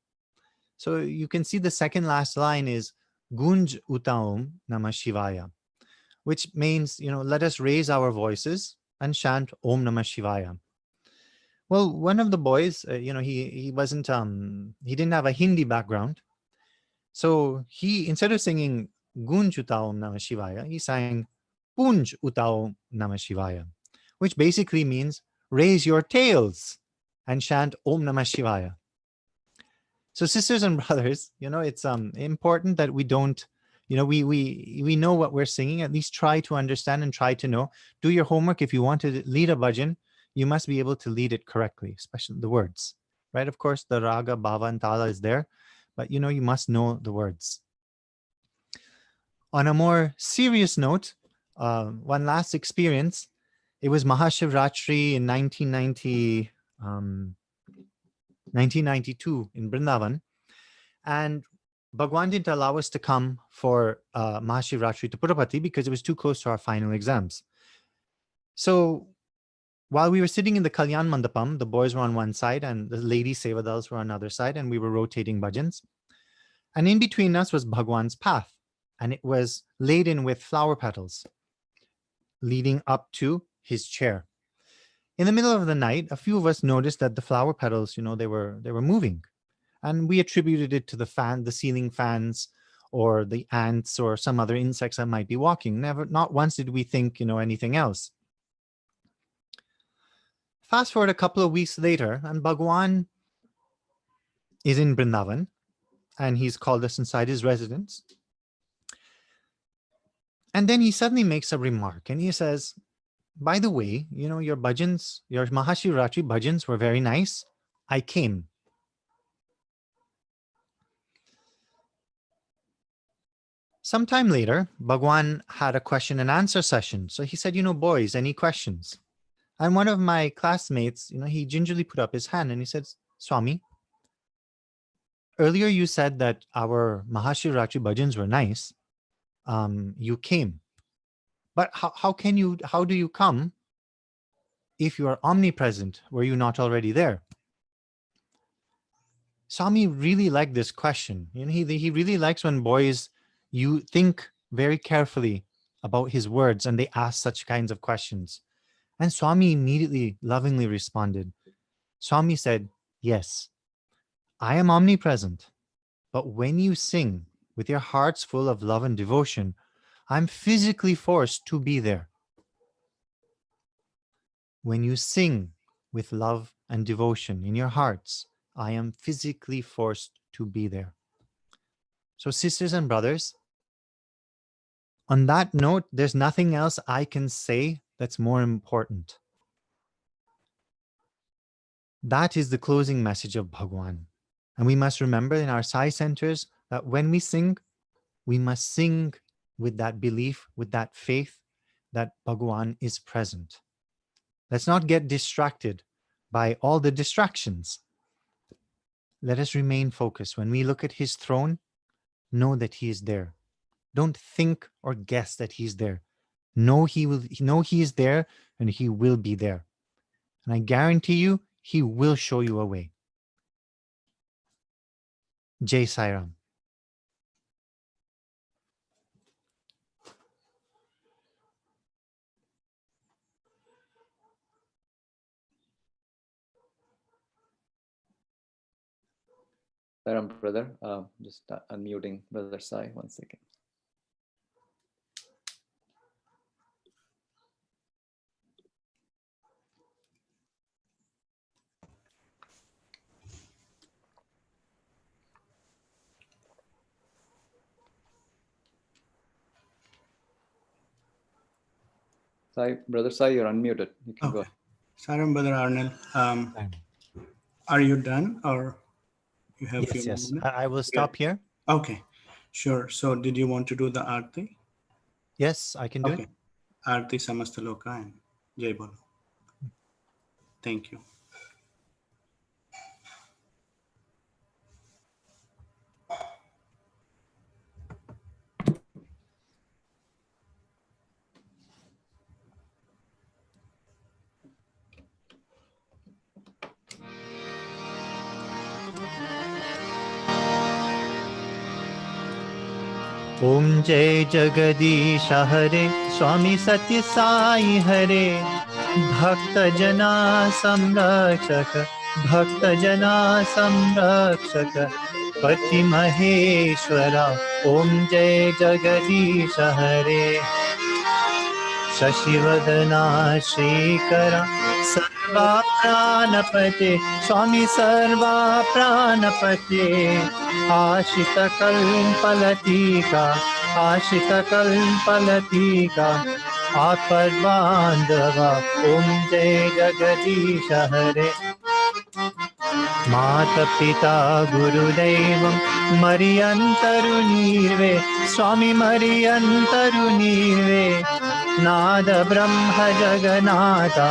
So you can see the second last line is Gunj Uta Om Namah Shivaya, which means, let us raise our voices and chant Om Namah Shivaya. Well, one of the boys, he wasn't, he didn't have a Hindi background. So he, instead of singing Gunj Uta Om Namah Shivaya, he sang Punj Uta Om Namah Shivaya, which basically means raise your tails and chant Om Namah Shivaya. So sisters and brothers, it's important that we don't, we know what we're singing, at least try to understand and try to know. Do your homework. If you want to lead a bhajan, you must be able to lead it correctly, especially the words, right? Of course, the raga, bhava, and tala is there, but you must know the words. On a more serious note, one last experience, it was Mahashivratri in 1992 in Vrindavan. And Bhagwan didn't allow us to come for Mahashivratri to Purapati because it was too close to our final exams. So while we were sitting in the Kalyan Mandapam, the boys were on one side and the lady Sevadals were on the other side, and we were rotating bhajans. And in between us was Bhagwan's path, and it was laden with flower petals leading up to his chair. In the middle of the night, a few of us noticed that the flower petals, they were moving. And we attributed it to the ceiling fans, or the ants or some other insects that might be walking. Not once did we think, anything else. Fast forward a couple of weeks later, and Bhagwan is in Vrindavan, and he's called us inside his residence. And then he suddenly makes a remark, and he says, by the way, your bhajans, your Mahashivratri bhajans were very nice. I came. Sometime later, Bhagwan had a question and answer session. So he said, boys, any questions? And one of my classmates, he gingerly put up his hand and he said, Swami, earlier you said that our Mahashivratri bhajans were nice. You came. But how do you come if you are omnipresent? Were you not already there? Swami really liked this question. He really likes when boys, you think very carefully about his words and they ask such kinds of questions. And Swami immediately lovingly responded. Swami said, yes, I am omnipresent, but when you sing with your hearts full of love and devotion, I'm physically forced to be there. When you sing with love and devotion in your hearts, I am physically forced to be there. So sisters and brothers, on that note, there's nothing else I can say that's more important. That is the closing message of Bhagwan. And we must remember in our Sai centers that when we sing, we must sing with that belief, with that faith that Bhagwan is present. Let's not get distracted by all the distractions. Let us remain focused. When we look at his throne, know that he is there. Don't think or guess that he's there. Know he is there and he will be there. And I guarantee you, he will show you a way. Jai Sai Ram. Brother, just unmuting Brother Sai, 1 second. Sai, Brother Sai, you're unmuted. You can go. Saram, Brother Arnel, are you done or you have Yes, few more yes. minutes? I will stop here. Okay, sure. So did you want to do the Aarti? Yes, I can do it. Aarti Samasta Loka and Jai Bolo. Thank you. Om Jai Jagadish Hare Swami Satya Sai Hare Bhakta Jana Samrakshaka Bhakta Jana Samrakshaka Pati Maheshwara Om Jai Jagadish Hare Shashivadana Shrikara Sarva Pranapate Swami Sarva Pranapate Ashita Kalpalatika Ashita Kalpalatika Aparbandava Om Jai Jagadish Hare Mata Pita Guru Devam Mariantaru Nirve Swami Mariantaru Nirve Nada Brahma Jagannatha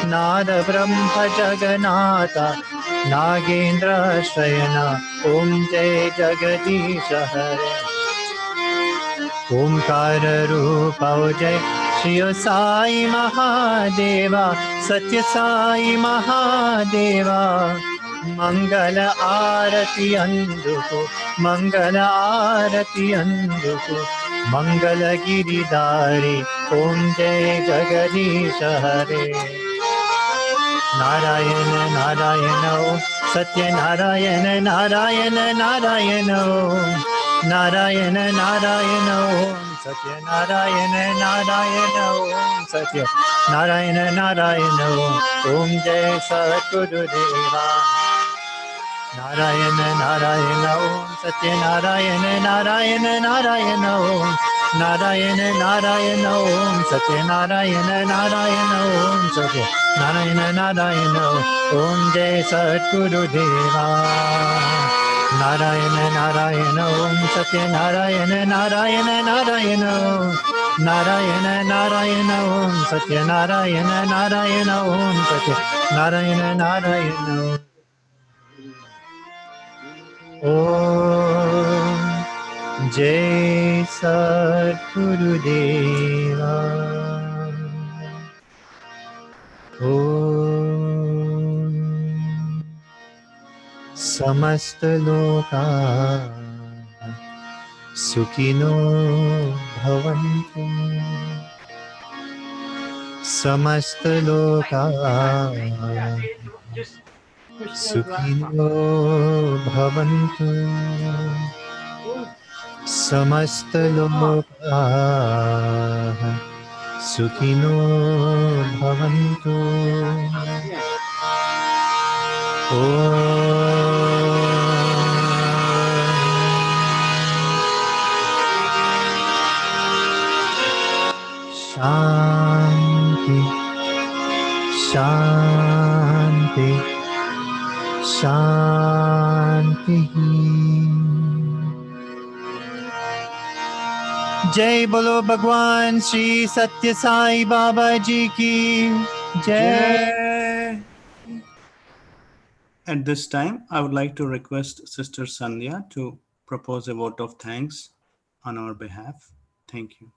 Nada Brahma Jagannatha Nagendra Shayana Om Jai Jagadish Hare Omkara Rupa Jai Shri Sai Mahadeva Satya Sai Mahadeva Mangala Arati Anduko Mangala Arati Anduko Mangala Giridhari Om Jai Jagadish Hare Narayana Narayana Satya Narayana Narayana Narayana Narayana Narayana Om Satya Narayana Narayana Om Satya Narayana Narayana Om Jai Satguru Deva Narayana Narayana Om Satya Narayana Narayana Narayana Om Narayana Narayana Om Satya Narayana Narayana Om Satya Narayana Narayana Om Jai Satguru Deva Narayana Narayana Om Satya Narayana Narayana Narayana Om Narayana Narayana Om Satya Narayana Narayana Om Satya Narayana Narayana Om Jai Satguru Deva Om Samasta Loka Sukhino Bhavantu Samasta Loka Sukhino Bhavantu Samasta Loka Sukhino Bhavantu Shanti, Shanti, Shanti. Jai Bolo Bhagwan Shri Satya Sai Baba Ji ki Jai. At this time, I would like to request Sister Sandhya to propose a vote of thanks on our behalf. Thank you.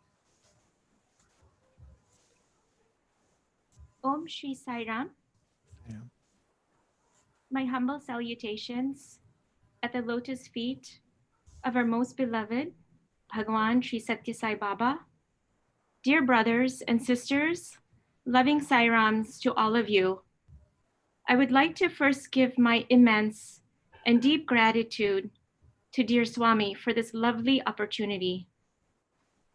Om Shri Sai Ram. My humble salutations at the lotus feet of our most beloved Bhagwan Shri Satya Sai Baba. Dear brothers and sisters, loving Sai Rams to all of you. I would like to first give my immense and deep gratitude to dear Swami for this lovely opportunity.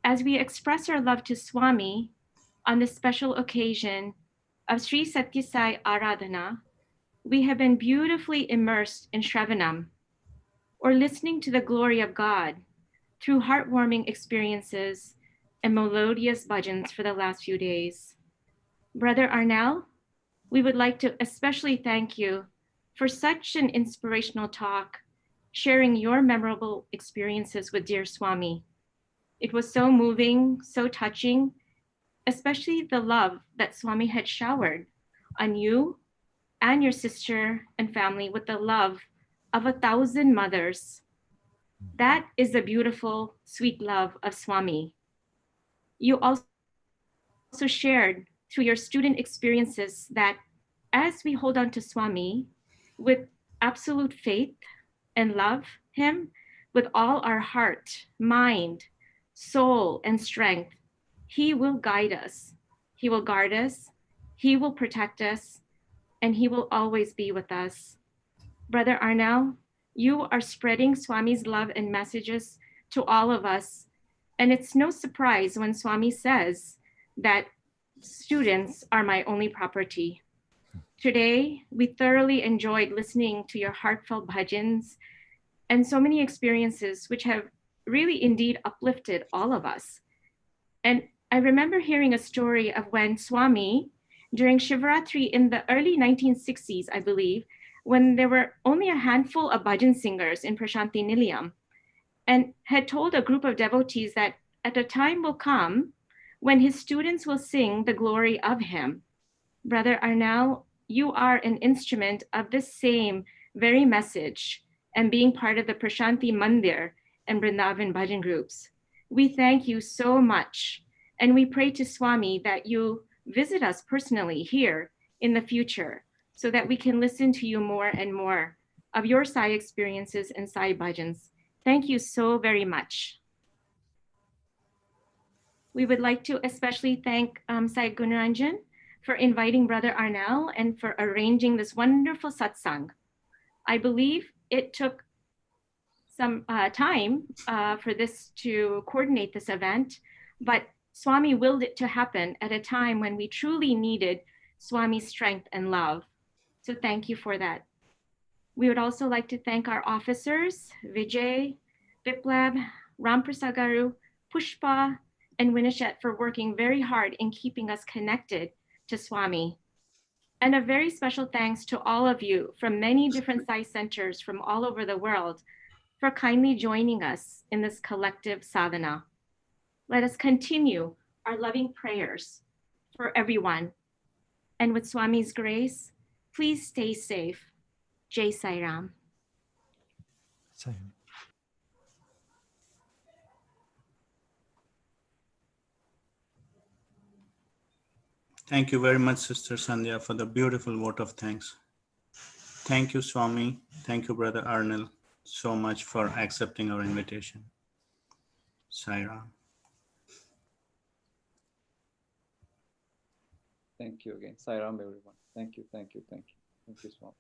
As we express our love to Swami on this special occasion of Sri Satya Sai Aradhana, we have been beautifully immersed in Shravanam, or listening to the glory of God through heartwarming experiences and melodious bhajans for the last few days. Brother Arnel, we would like to especially thank you for such an inspirational talk, sharing your memorable experiences with dear Swami. It was so moving, so touching, especially the love that Swami had showered on you and your sister and family with the love of 1,000 mothers. That is the beautiful, sweet love of Swami. You also shared through your student experiences that as we hold on to Swami with absolute faith and love him with all our heart, mind, soul, and strength, he will guide us. He will guard us. He will protect us. And he will always be with us. Brother Arnel, you are spreading Swami's love and messages to all of us. And it's no surprise when Swami says that students are my only property. Today, we thoroughly enjoyed listening to your heartfelt bhajans and so many experiences which have really indeed uplifted all of us. And I remember hearing a story of when Swami, during Shivaratri in the early 1960s, I believe, when there were only a handful of bhajan singers in Prashanti Nilayam, and had told a group of devotees that at a time will come when his students will sing the glory of him. Brother Arnel, you are an instrument of this same very message and being part of the Prashanti Mandir and Vrindavan bhajan groups. We thank you so much, and we pray to Swami that you visit us personally here in the future so that we can listen to you more and more of your Sai experiences and Sai bhajans. Thank you so very much. We would like to especially thank Sai Gunaranjan for inviting Brother Arnel and for arranging this wonderful satsang. I believe it took some time for this to coordinate this event, but Swami willed it to happen at a time when we truly needed Swami's strength and love. So thank you for that. We would also like to thank our officers, Vijay, Biplab, Ramprasagaru, Pushpa, and Winishet for working very hard in keeping us connected to Swami. And a very special thanks to all of you from many different Sai centers from all over the world for kindly joining us in this collective sadhana. Let us continue our loving prayers for everyone. And with Swami's grace, please stay safe. Jai Sai Ram. So, Thank you very much, Sister Sandhya, for the beautiful vote of thanks. Thank you, Swami. Thank you, Brother Arnel, so much for accepting our invitation. Sai Ram. Thank you again. Sai Ram, everyone. Thank you, thank you, thank you. Thank you, Swami.